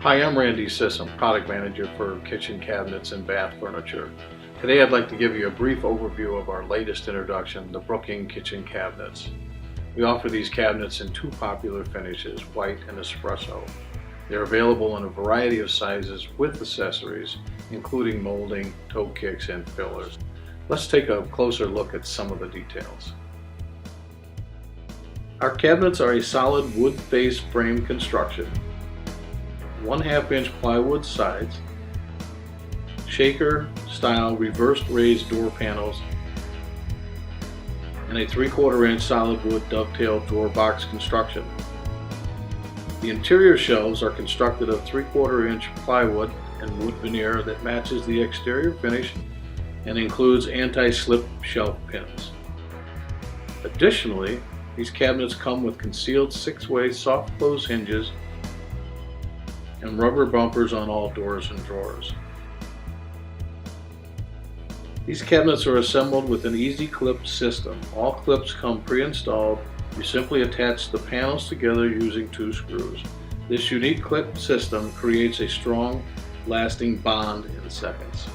Hi, I'm Randy Sissom, Product Manager for Kitchen Cabinets and Bath Furniture. Today I'd like to give you a brief overview of our latest introduction, the Brookings Kitchen Cabinets. We offer these cabinets in two popular finishes, white and espresso. They're available in a variety of sizes with accessories, including molding, toe kicks, and fillers. Let's take a closer look at some of the details. Our cabinets are a solid wood-based frame construction, 1/2 inch plywood sides, shaker style reversed raised door panels, and a 3/4 inch solid wood dovetail door box construction. The interior shelves are constructed of 3/4 inch plywood and wood veneer that matches the exterior finish and includes anti-slip shelf pins. Additionally, these cabinets come with concealed 6-way soft close hinges and rubber bumpers on all doors and drawers. These cabinets are assembled with an easy clip system. All clips come pre-installed. You simply attach the panels together using 2 screws. This unique clip system creates a strong, lasting bond in seconds.